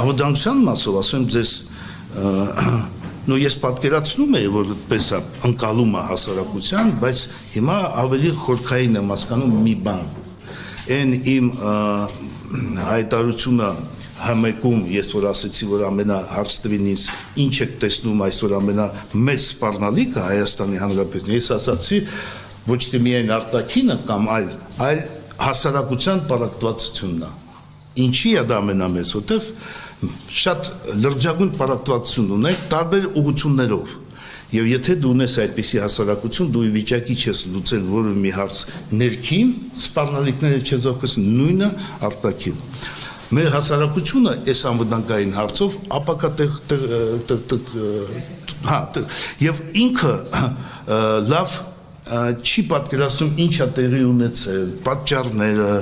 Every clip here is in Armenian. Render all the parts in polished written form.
Անվտանգության մասով ասեմ ձեզ նո ես պատկերացնում եմ որ այդպես է ընկալում է հասարակության, բայց հիմա ավելի խորքային եմ հասկանում մի բան։ Այն իմ հայտարարությունը համեկում ես որ ասեցի որ ամենահարց տվին ինձ ինչ եք տեսնում այսօր ամենամեծ սպառնալիքը Հայաստանի Հանրապետությունում ես ասացի ոչ թե միայն արտաքինը կամ այլ հասարակության պարակտվածությունն է ինչի է դա ամենամեծ որտեվ շատ լրջագույն պարակտվածություն ունենք տարբեր ուղղություններով եւ եթե դու ունես այդպիսի հասարակություն դու ի վիճակի ես լուծել որևէ մի հարց ներքին սպառնալիքները չես օգնես նույնը արտաքին Մեր հասարակությունը այս անվտանգային հարցով ապակատեղ եւ ինքը լավ չի պատկերացնում ինչ է տեղի ունեցել, պատճառները,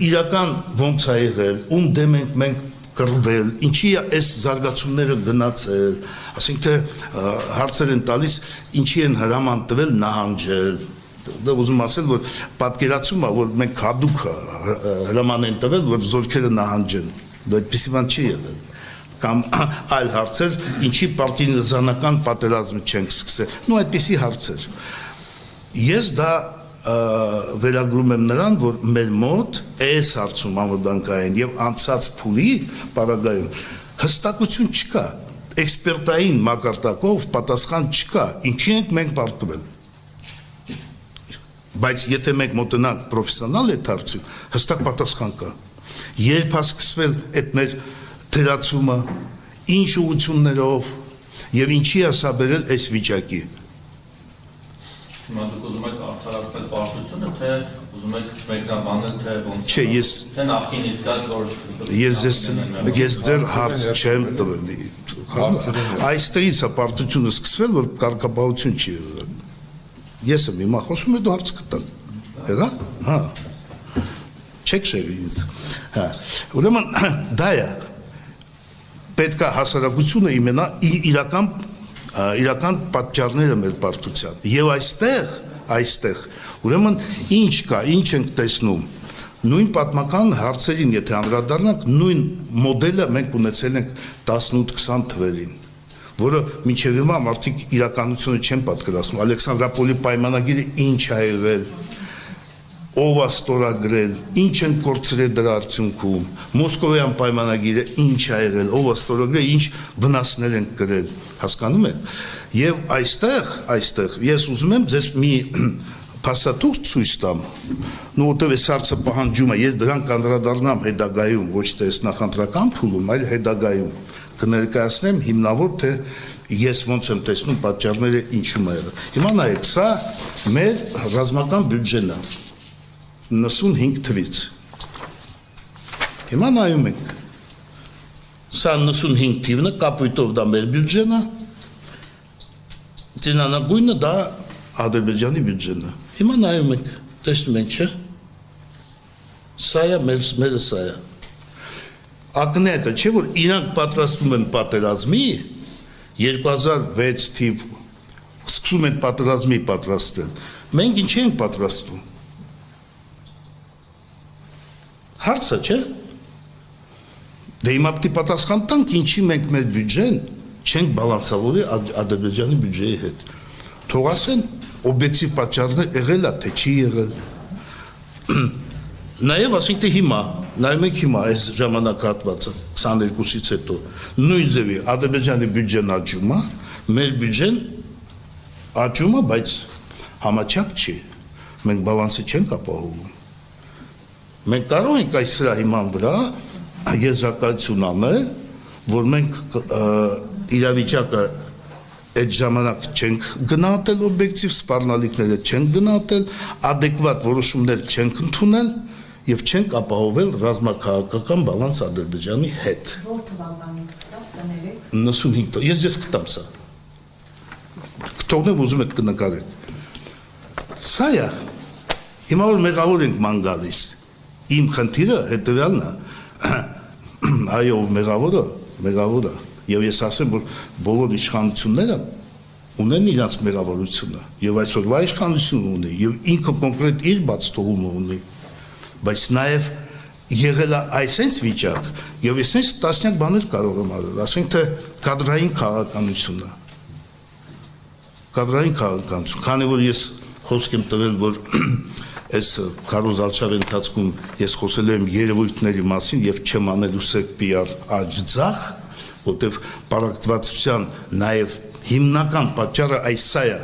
իրական ոնց է եղել, ում դեմ ենք մենք կռվել, ինչի է այս զարգացումները գնացել, ասենք թե հարցեր են տալիս, ինչի են հրաման տվել նահանջել Դա ուզում ասել, որ պատկերացում է, որ մենք հատուկ հրաման են տվել, որ զորքերը նահանջեն, դա այդպիսի բան չի եղել, կամ այլ հարցեր, ինչի պարտիզանական պատերազմը չենք սկսել, նո այդպիսի հարցեր։ Ես դա վերագրում եմ նրան, որ մեր մոտ այս հարցում անվտանգային եւ անցած փուլի պարագայում հստակություն չկա, էքսպերտային մակարդակով պատասխան չկա, ինչի ենք մենք պարտվել Բայց եթե մենք մոտնանք պրոֆեսիոնալ այդ հարցին, հստակ պատասխան կա։ Երբ է սկսվել այդ մեր թերացումը, ինչ ուղղություններով եւ ինչի է սա բերել այս վիճակի։ Հիմա դուք ուզում եք արդարացնել պարտությունը, թե ուզում եք մեկնաբանել, թե ոնց Չէ, թե նախկինից գալ որ ես ձեր հարց չեմ տվել։ Այստեղից է պարտությունը սկսվել, որ կարգապահություն չի եղել։ Ես եմ հիմա խոսում եմ դու հարց կտալ, հեղա, հա, չեք շեղի ինձ, հա, ուրեմն դա է, պետք է հասարակությունը իմենա իրական պատճառները մեր պարտության, և այստեղ, ուրեմն ինչ կա, ինչ ենք տեսնում, նույն պատմական հարցերին, եթե անդրադառնանք, նույն մոդելը մենք ունեցել ենք 18-20 թվերին, որը մինչև հիմա մարդիկ իրականությունը չեն պատկերացնում Ալեքսանդրապոլի պայմանագիրը ինչ է եղել ով է ստորագրել ինչ են կորցրել դրա արդյունքում Մոսկովյան պայմանագիրը ինչ է եղել ով է ստորագրել ինչ վնասներ են կրել հասկանում եք եւ այստեղ ես ուզում եմ ձեզ մի փաստաթուղթ ցույց տամ նո որտեւ այս հարցը պահանջում է ես դրան կանդրադառնամ հետագայում ոչ թե այս նախընտրական փուլում այլ հետագայում կներկայացնեմ հիմնավոր թե ես ոնց եմ տեսնում պատճառները ինչու է եղել։ Հիմա նայեք, սա մեր ռազմական բյուջեն է 95 թվից։ Հիմա նայում ենք։ Սա 95 թիվն է, կապույտով դա մեր բյուջեն է։ Ծինանագույնը դա Ադրբեջանի բյուջեն է։ Հիմա նայում ենք, տեսնում ենք, չէ՞։ Սա է մերը սա է։ Ակնետը չէ որ իրանք պատրաստվում են պատերազմի 2006 թիվ սկսում են պատերազմի պատրաստվել մենք ինչ ենք պատրաստվում հարցը չէ դե հիմա պետք է պատասխան տանք ինչի մենք մեր բյուջեն չենք բալանսավորի Ադրբեջանի բյուջեի հետ թող ասեն օբյեկտիվ պատճառներ եղել է թե չի եղել Նաև ասենք թե հիմա, նայում եք հիմա այս ժամանակահատվածը 22-ից հետո նույն ձևի Ադրբեջանի բյուջեն աճում է, մեր բյուջեն աճում է, բայց համաչափ չի, մենք բալանսը չենք ապահովում։ Մենք կարող ենք այս սրա հիման վրա եզրակացություն անել, որ մենք իրավիճակը այդ ժամանակ չենք գնահատել օբյեկտիվ սպառնալիքները չենք գնահատել, adekvat որոշումներ չենք ընդունել եւ չենք ապահովել ռազմաքաղաքական բալանս Ադրբեջանի հետ։ Որ թվականից սկսած կներեք 95 ես ես կտամ սա։ Կթողնեմ ուզում եք կնկարեք։ Սա է։ Հիմա որ մեղավոր ենք ման գալիս։ Իմ խնդիրը հետեւյալն է։ Այո, մեղավորը Եվ ես ասեմ, որ բոլոր իշխանությունները ունեն իրաց մեղավորությունը, եւ այսօրվա իշխանությունը ունի, եւ ինքը կոնկրետ իր բաց թողումը ունի, բայց նաեւ եղել է այսպես վիճակ եւ այսպես տասնյակ բաներ կարող եմ արել, ասենք թե կադրային քաղաքականությունը, քանի որ ես խոսք եմ տվել, որ այս քարոզարշավի ընթացքում ես խոսել եմ երևույթների մասին եւ չեմ անելու սեկ PR աճ ձախ, որտեվ պարակտվածության նաեւ հիմնական պատճառը այս է,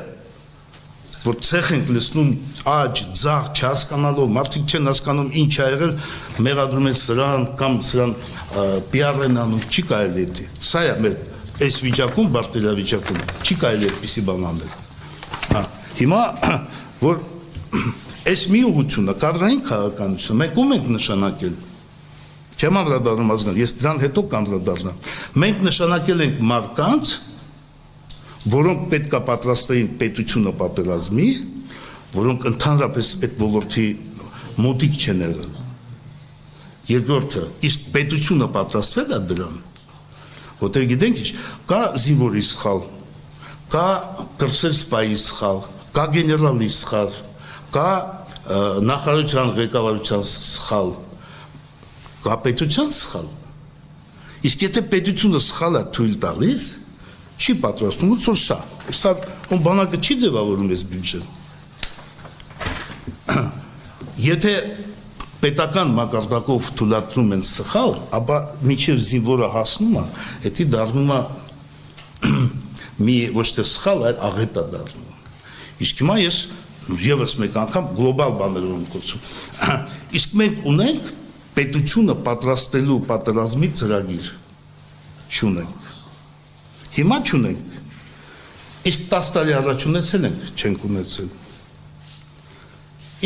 որ ցեխ ենք լսնում աճ ձախ չհասկանալով, մարդիկ չեն հասկանում ինչ է եղել, մեղադրում են սրան կամ սրան PR են անում, չի կարելի դա։ Սա է մեր այս վիճակում, բարտելավիճակում չի կարելի այդպիսի բան անել։ Հիմա որ այս մի ուղղությունը, կադրային քաղաքականությունը, մենք ում ենք նշանակել։ Չեմ անդրադառնում ազգան, ես դրան հետո կանդրադառնամ։ Մենք նշանակել ենք մարկանց, որոնք պետք է պատրաստեին պետությունը պատերազմի, որոնք ընդհանրապես այդ ոլորտի մոտիկ չեն եղել։ Երկրորդը, իսկ պետությունը պատրաստվել է դրան, որտեղ գիտենք ինչ, կա զինվորի սխալ, կա կրսել սպայի սխալ, կա գեներալի սխալ, կա նախարարության ղեկավարության սխալ, կա պետության սխալ։ Իսկ եթե պետությունը սխալ է թույլ տալիս, չի պատրաստում, ոնց որ սա բանակը չի ձևավորում այս բյուջեն։ Եթե պետական մակարդակով թույլատրում են սխալ, ապա մինչև զինվորը հասնում է, դա դառնում է մի ոչ թե սխալ, այլ աղետ է դառնում։ Իսկ հիմա ես եւս մեկ անգամ գլոբալ բաներով եմ խոսում։ Իսկ մենք ունենք պետությունը պատրաստելու պատերազմի ծրագիր։ Չունենք։ Հիմա չունենք։ Իսկ 10 տարի առաջ ունեցել ենք, չենք ունեցել։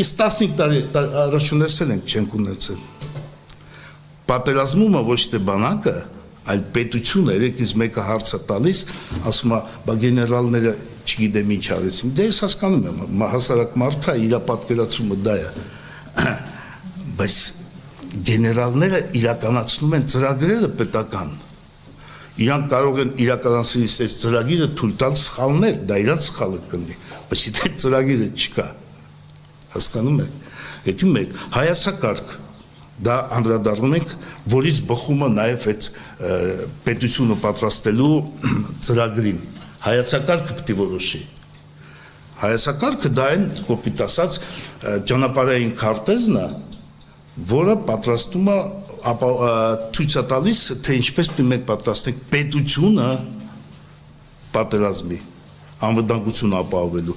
Իսկ 15 տարի առաջ ունեցել ենք, չենք ունեցել։ Պատերազմումը ոչ թե բանակը, այլ պետությունը, երեքից մեկը հարց է տալիս, ասում է, բա գեներալները չգիտեմ ինչ արեցին։ Դե ես հասկանում եմ, հասարակ մարդը իր պատկերացումը դա է։ Բայց գեներալները իրականացնում են ծրագրերը պետական։ Իրանք կարող են իրականացնել այս ծրագիրը թույլ տալ սխալներ, դա իրանք սխալը կլինի, բայց եթե ծրագիրը չկա, հասկանում եք, եթե մեկ հայացակարգ, դա անդրադառնում ենք, որից բխում է նաև այդ պետությունը պատրաստելու ծրագրին, հայացակարգը պետք է որոշի, հայացակարգը դա են կոպիտ ասած ճանապարհային քարտեզն է, որը պատրաստում է ցույց է տալիս, թե ինչպես պետք է պատրաստենք պետությունը պատերազմի, անվտանգություն ապահովելու,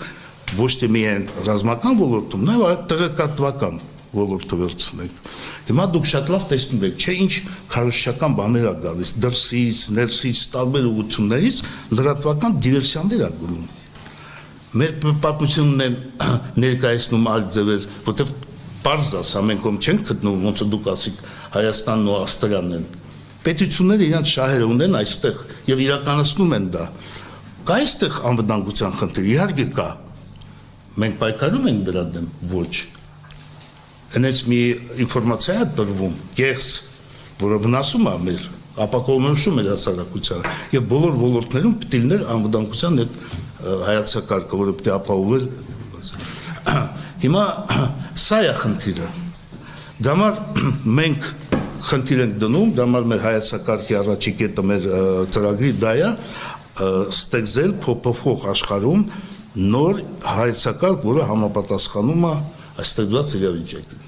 ոչ թե միայն ռազմական ոլորտում, նաև տեղեկատվական ոլորտը վերցնենք։ Հիմա դուք շատ լավ տեսնում եք, չէ՞ ինչ քարոզչական բաներ է գալիս, դրսից, ներսից, տարբեր ուղղություններից լրատվական դիվերսիաներ է գնում։ Մեր պատմությունն են ներկայացնում այլ ձևեր, որտեղ պարզ է, ամեն կողմ չեն գտնում, ոնց դուք ասիք Հայաստանն ու Ավստրիան են։ Պետությունները իրանց շահերը ունեն այստեղ եւ իրականացնում են դա։ Կա այստեղ անվտանգության խնդիր, իհարկե կա։ Մենք պայքարում ենք դրա դեմ, ոչ։ Հենց մի ինֆորմացիա է տրվում, կեղծ, որը վնասում է մեր ապակողմնորոշում մեր հասարակությանը եւ բոլոր ոլորտներում պետք է լիներ անվտանգության այդ հայացակարգը, որը պետք է ապահովել։ Հիմա սա է խնդիրը։ Դամար մենք խնդիր ենք դնում, դամար մեր հայացակարգի առաջի կետը մեր ծրագրի դա է ստեղծել փոփոխող աշխարհում նոր հայացակարգ, որը համապատասխանում է ստեղծված իրավիճակին։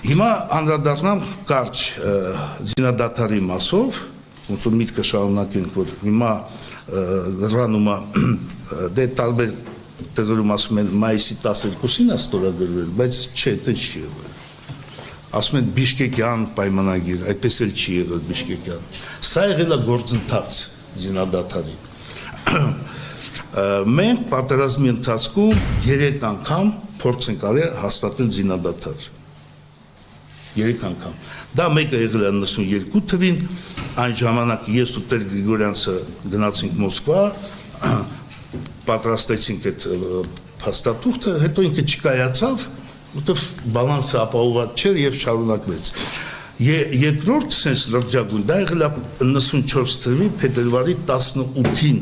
Հիմա անդրադառնամ կարճ զինադատարի մասով, ոնց որ միտքը շարունակենք, որ հիմա լրանում է դե տարբեր տեղերում ասում են մայիսի 12-ին է ստորագրվել, բայց չէ, դա չի եղել։ Ասում են Բիշկեկյան պայմանագիր, այդպես էլ չի եղել Բիշկեկյան։ Սա եղել է գործընթաց զինադատարի։ Մենք պատերազմի ընթացքում 3 անգամ փորձ ենք արել հաստատել զինադատար։ 3 անգամ։ Դա մեկը եղել է 92 թվին, այն ժամանակ ես ու Տեր Գրիգորյանցը գնացինք Մոսկվա, պատրաստեցինք այդ փաստաթուղթը, հետո ինքը չկայացավ, որտեղ բալանսը ապահովված չէր եւ շարունակվեց։ Երկրորդ sense լրջագույն դա եղել է 94 թվականի փետրվարի 18-ին,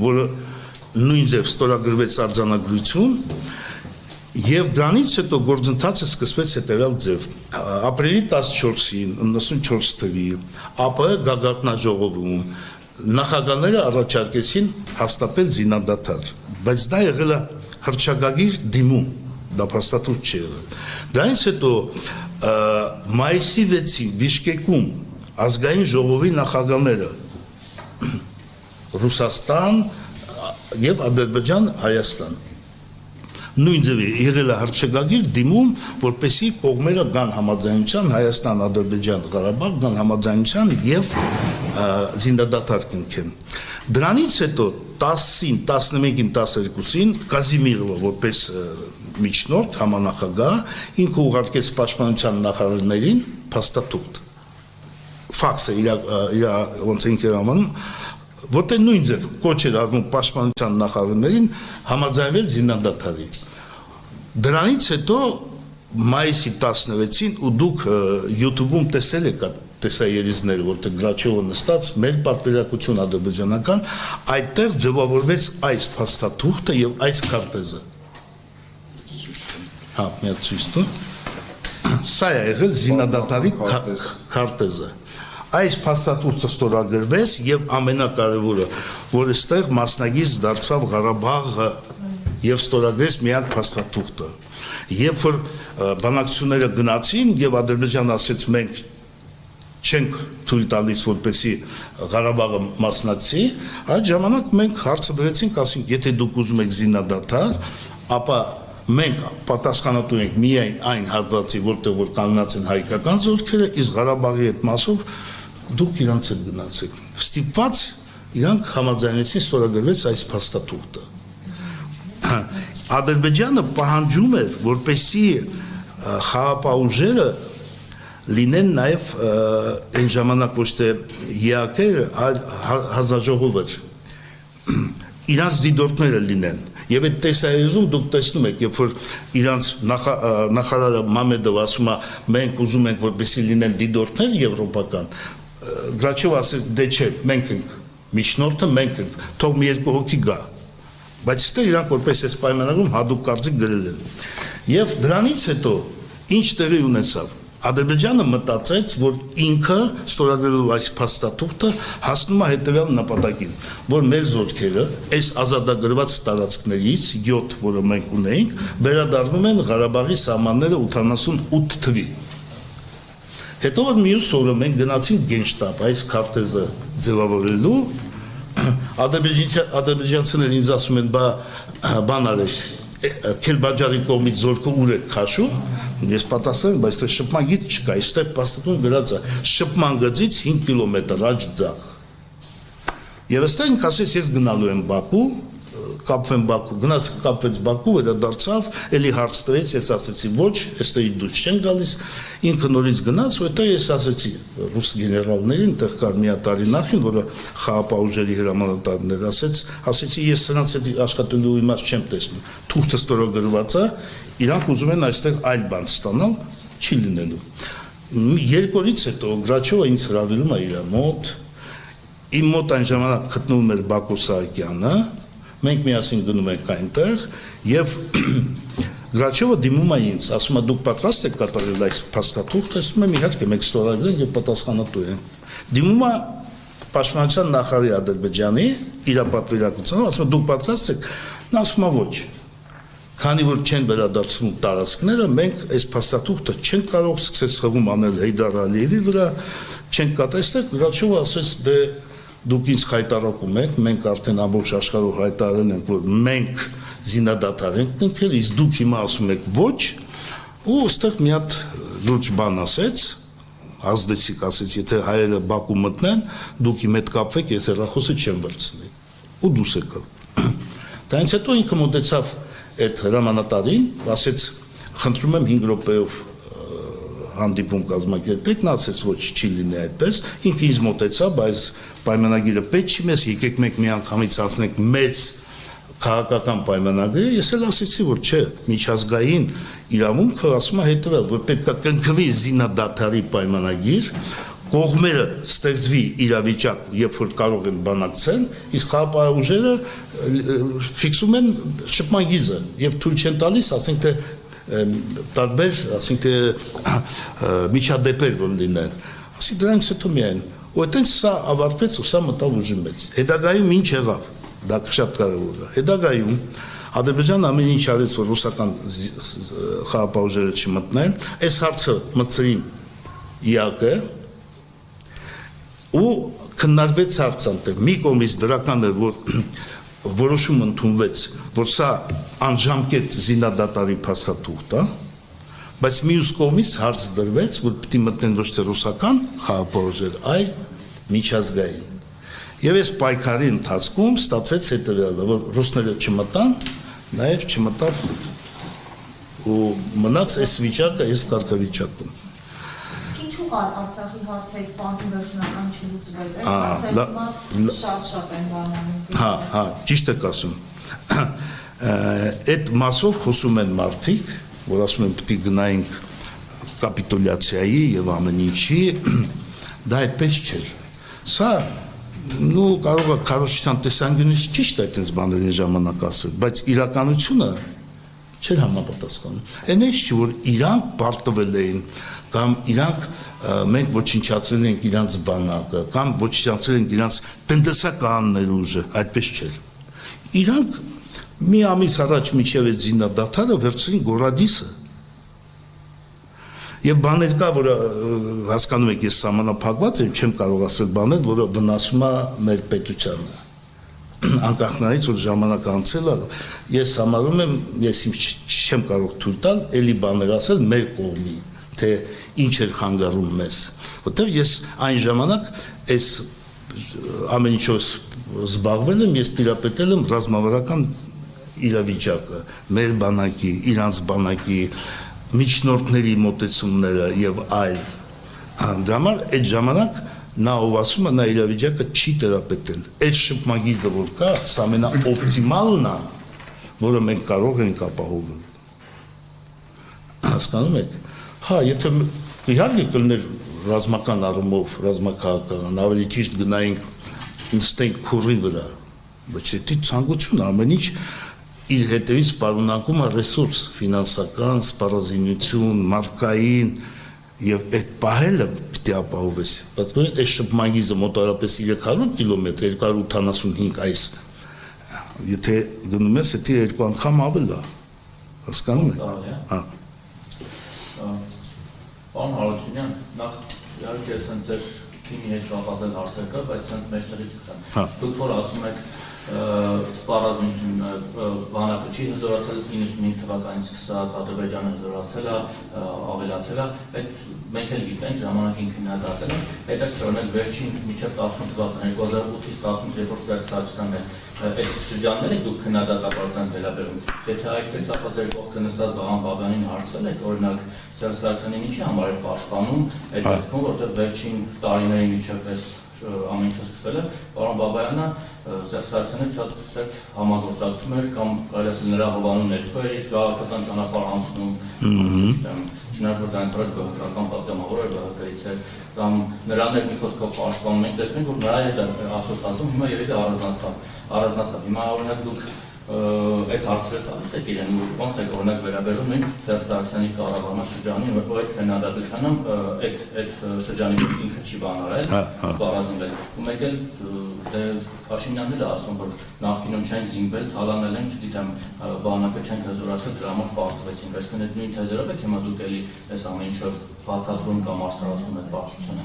որը նույն ձև ստորագրվեց արձանագրություն Եվ դրանից հետո գործընթացը սկսվեց հետևյալ ձև. ապրիլի 14-ին 94 թվի ԱՊՀ գագաթնաժողովում նախագահները առաջարկեցին հաստատել զինադադար, բայց դա եղել է հռչակագիր դիմում, դա փաստաթուղթ չի եղել։ Դրանից հետո մայիսի 6-ին Բիշկեկում ազգային ժողովի նախագահները Ռուսաստան եւ Ադրբեջան, Հայաստան նույն ձևի եղել է հռչակագիր դիմում, որպեսզի կողմերը գան համաձայնության, Հայաստան, Ադրբեջան, Ղարաբաղ գան համաձայնության եւ զինադադար կնքեն։ Դրանից հետո 10-ին, 11-ին, 12-ին Կազիմիրովը որպես միջնորդ համանախագահ ինքը ուղարկեց պաշտպանության նախարարներին փաստաթուղթ։ Ֆաքսը իր ոնց ինքն ամանում, որտեղ նույն ձև կոչ էր արվում պաշտպանության նախարարներին համաձայնվել զինադադարի։ Դրանից հետո մայիսի 16-ին ու դուք YouTube-ում տեսել եք տեսաերիզները, որտեղ Գրաչովը նստած մեր պատվիրակություն ադրբեջանական, այդտեղ ձևավորվեց այս փաստաթուղթը եւ այս քարտեզը։ Հա, մի հատ ցույց տու։ Սա է եղել զինադադարի քարտեզը։ Այս փաստաթուղթը ստորագրվեց եւ ամենակարևորը, որ այստեղ մասնագից դարձավ Ղարաբաղը եւ ստորագրեց միակ փաստաթուղթը։ Երբ որ բանակցությունները գնացին եւ Ադրբեջանը ասեց մենք չենք թույլ տալիս որպեսի Ղարաբաղը մասնակցի, այդ ժամանակ մենք հարցը դրեցինք, ասենք, եթե դուք ուզում եք զինադադար, ապա մենք պատասխանատու ենք միայն այն հատվածի, որտեղ որ կանգնած են հայկական զորքերը, իսկ Ղարաբաղի այդ մասով դուք իրանց հետ գնացեք։ Ստիպված իրանք համաձայնեցին ստորագրվեց այս փաստաթուղթը։ Ադրբեջանը պահանջում էր, որպեսզի խաղապահուժերը լինեն նաև այն ժամանակ ոչ թե ԵԱԿ-ը, այլ հանձնաժողով էր։ Իրանց դիտորդները լինեն։ Եվ այդ տեսահերիզում դուք տեսնում եք, երբ որ իրանց նախարարը Մամեդովը ասում է, մենք ուզում ենք, որպեսզի լինեն դիտորդներ եվրոպական, Գրաչովը ասեց, դե չէ, մենք ենք միջնորդը, մենք ենք, թող մի երկու հոգի գա։ Բայց այստեղ իրանք որպես այս պայմանագրում հատուկ կարծիք գրել են։ Եվ դրանից հետո ինչ տեղի ունեցավ։ Ադրբեջանը մտածեց, որ ինքը ստորագրելով այս փաստաթուղթը հասնում է հետևյալ նպատակին, որ մեր զորքերը այս ազատագրված տարածքներից 7, որը մենք ունեինք, վերադառնում են Ղարաբաղի սահմանները 88 թվի։ Հետո որ մյուս օրը մենք գնացինք Գենշտաբ այս քարտեզը ձևավորելու, ադրբեջանցիները ինձ ասում են, բան արեք, Քելբաջարի կողմից զորքը ուր է քաշում, ես պատասխանում, բայց այստեղ շփման գիծ չկա, այստեղ փաստաթուղթ գրած է շփման գծից 5 կիլոմետր աջ ձախ։ Եվ այստեղ ինքը ասեց, ես գնալու եմ Բաքու, կապվեմ Բաքու, գնաց կապվեց Բաքու, վերադարձավ, էլի հարց տվեց, ես ասեցի ոչ, այստեղ դուք չեն գալիս, ինքը նորից գնաց, ու հետո ես ասեցի ռուս գեներալներին, այդտեղ կար մի տարի նախին, որը խաղապահուժերի հրամանատարն էր, ասեցի ես սրանց հետ աշխատելու իմաստ չեմ տեսնում, թուղթը ստորագրված է, իրանք ուզում են այստեղ այլ բան ստանալ, չի լինելու։ Երկու օրից հետո Գրաչովը ինձ հրավիրում է իր մոտ, իմ մոտ այն ժամանակ գտնվում էր Բաքո Սահակյանը, մենք միասին գնում ենք այնտեղ եւ Գրաչովը դիմում է ինձ, ասում է դուք պատրաստ եք կատարել այս փաստաթուղթը, ասում եմ իհարկե մենք ստորագրենք եւ պատասխանատու ենք։ Դիմում է պաշտպանության նախարարի Ադրբեջանի իր պատվիրակությունով, ասում է դուք պատրաստ եք, նա ասում է ոչ։ Քանի որ չեն վերադարձվում տարածքները, մենք այս փաստաթուղթը չենք կարող սկսել խվում անել Հեյդար Ալիևի վրա, չենք կատարել, Գրաչովը ասեց դե դուք ինձ խայտարակում եք, մենք արդեն ամբողջ աշխարհով հայտարարել ենք, որ մենք զինադադար ենք կնքել, իսկ դուք հիմա ասում եք ոչ, ու այստեղ մի հատ լուրջ բան ասեց, ազդեցիկ ասեց, եթե հայերը Բաքու մտնեն, դուք իմ հետ կապվեք, եթե հեռախոսը չեմ վերցնի, ու դուս եկավ։ Դրանից հետո ինքը մոտեցավ այդ հրամանատարին, ասեց, խնդրում եմ 5 րոպեով հանդիպում կազմակերպեք, նա ասեց ոչ չի լինի այդպես, ինքը ինձ մոտեցավ, բայց պայմանագիրը պետք չի մեզ, եկեք մենք մի անգամից անցնենք մեծ քաղաքական պայմանագրերը, ես էլ ասեցի, որ չէ, միջազգային իրավունքը ասում է հետևյալ, որ պետք է կնքվի զինադադարի պայմանագիր, կողմերը ստեղծվի իրավիճակ, երբ որ կարող են բանակցել, իսկ խաղաղ ուժերը ֆիքսում են շփման գիզը եւ թույլ չեն տալիս, ասենք թե տարբեր, ասենք թե միջադեպեր որ լինեն։ Ասի դրանից հետո միայն, ու այտենց սա ավարտվեց ու սա մտավ ուժի մեջ։ Հետագայում ինչ եղավ, դա շատ կարևոր է։ Հետագայում Ադրբեջանը ամեն ինչ արեց, որ ռուսական խաղաղ ուժերը չմտնեն, այս հարցը մտցրին ԻԱԿ-ը ու քննարկվեց հարցանտեղ։ Մի կողմից դրական էր, որ որոշում ընդունվեց, որ սա անժամկետ զինադատարի փաստաթուղթ է, բայց մյուս կողմից հարց դրվեց, որ պիտի մտնեն ոչ թե ռուսական խաղաղ ուժեր, այլ միջազգային։ Եվ այս պայքարի ընթացքում ստացվեց հետևյալը, որ ռուսները չմտան, նաև չմտավ ու մնաց այս վիճակը, այս կարգավիճակում։ Ինչու Արցախի հարցը այդ բանկի վերջնական չլուծվեց, այդ հարցերը շատ են բանանում։ Հա, ճիշտ եք ասում։ Այդ մասով խոսում են մարդիկ, որ ասում են պիտի գնայինք կապիտուլյացիայի եւ ամեն ինչի, դա այդպես չէր։ Սա նու կարող է քարոզչության տեսանկյունից ճիշտ է այդպես բաների ժամանակ ասել, բայց իրականությունը չէր համապատասխանում։ Այն էս չի, որ իրանք պարտվել էին կամ իրանք մենք ոչնչացրել ենք իրանց բանակը կամ ոչնչացրել ենք իրանց տնտեսական ներուժը, այդպես չէր։ Իրանք մի ամիս առաջ միջև այդ զինադադարը վերցրին Գորադիսը։ Եվ բաներ կա, որ հասկանում եք, ես սահմանափակված եմ, չեմ կարող ասել բաներ, որը վնասում է մեր պետությանը։ Անկախ որ ժամանակ անցել է, ես համարում եմ, ես չեմ կարող թույլ տալ, էլի բաներ ասել մեր կողմի, թե ինչ էր խանգարում մեզ։ Որտեղ ես այն ժամանակ այս ամեն ինչով զբաղվել եմ, ես տիրապետել եմ ռազմավարական իրավիճակը, մեր բանակի, իրանց բանակի, միջնորդների մոտեցումները եւ այլ։ Դրա համար այդ ժամանակ նա ով ասում է, նա իրավիճակը չի տերապետել։ Այս շփմագիծը որ կա, սա ամենաօպտիմալն է, որը մենք կարող ենք ապահովել։ Հասկանում եք։ Հա, եթե իհարկե կլներ ռազմական առումով, ռազմաքաղաքական, ավելի ճիշտ գնայինք նստենք քուրի վրա, բայց դա ցանկություն ամեն ինչ իր հետևից պարունակում է ռեսուրս, ֆինանսական, սպառազինություն, մարդկային եւ այդ պահելը պիտի ապահովես։ Բայց այս շփմագիծը մոտարապես 300 կիլոմետր, 285 այս, եթե գնում ես, դա երկու անգամ ավել է, հասկանում եք։ Հա։ Պարոն Հարությունյան, նախ իհարկե ասեն ձեր թիմի հետ կապված հարցեր կա, բայց ասեն մեջտեղից սկսեմ։ Դուք որ ասում եք սպառազինությունը բանակը չի հզորացել 95 թվականից սկսած, Ադրբեջանը հզորացել է, ավելացել է, այդ մենք էլ գիտենք ժամանակին քննադատել են, հետաքրքրն է վերջին մինչև 18 թվականի 2008-ից 18 երբ որ Սերժ Սարգսյանն է այդ շրջանները դուք քննադատականից վերաբերում։ Եթե այդպես ապա ձեր կողքը նստած Վահան Բաբյանին հարցել եք, օրինակ Սերժ Սարգսյանին ինչի համար է պաշտպանում այդ դեպքում, որտեղ վերջին տարիների միջև այս ամեն ինչը սկսվել է, պարոն Բաբայանը Սերժ Սարգսյանը շատ սերտ համագործակցում էր կամ կարելի ասել նրա հովանու ներքո էր իր քաղաքական ճանապարհ անցնում, չնայած որ դա այնքան քաղաքական պատգամավոր էր ԲՀԿ-ից էր, կամ նրան էր մի խոսքով պաշտպանում, մենք տեսնում ենք, որ նրա հետ ասոցիացիան հիմա երևի առանձնացավ։ Հիմա օրինակ դուք այդ հարցերը տալիս եք իրեն, ոնց եք օրինակ վերաբերում նույն Սերժ Սարգսյանի կառավարման շրջանին, որ այդ քննադատությանը այդ շրջանի ինքը չի բան արել, սպառազինվել։ Ու մեկ էլ Փաշինյանն էլ ասում, որ նախկինում չեն զինվել, թալանել են, չգիտեմ, բանակը չեն հզորացել, դրա համար պարտվեցին, այսինքն այդ նույն թեզերով եք հիմա դուք էլի այս ամեն ինչը բացատրում կամ արդարացնում եք պարտությունը։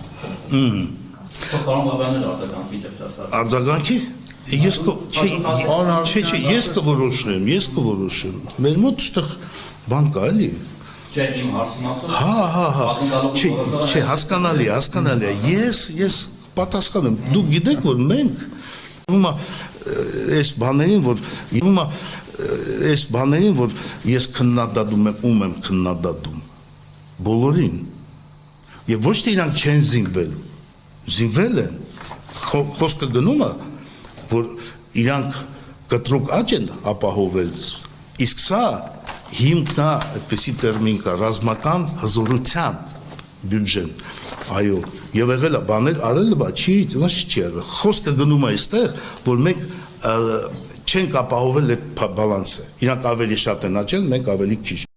Պարոն Բաբյանն էլ արձագանքի դեպս արձագանքի ես կորոշեմ, մեր մոտ ստեղ բան կա էլի։ Չէ, իմ հարցին ասում։ Հա, չէ, հասկանալի է, ես պատասխան եմ, դուք գիտեք, որ մենք այս բաներին, որ ես քննադատում եմ, ում եմ քննադատում, բոլորին, և ոչ թե իրանք չեն զինվել են, խոսքը գնում է, որ իրանք կտրուկ աճ են ապահովել, իսկ սա հիմքն է, այդպիսի տերմին կա, ռազմական հզորության, բյուջեն, այո, եւ եղել է բաներ արել, բա չի, ոչ չի եղել։ Խոսքը գնում է այստեղ, որ մենք չենք ապահովել այդ բալանսը։ Իրանք ավելի շատ են աճել, մենք ավելի քիչ։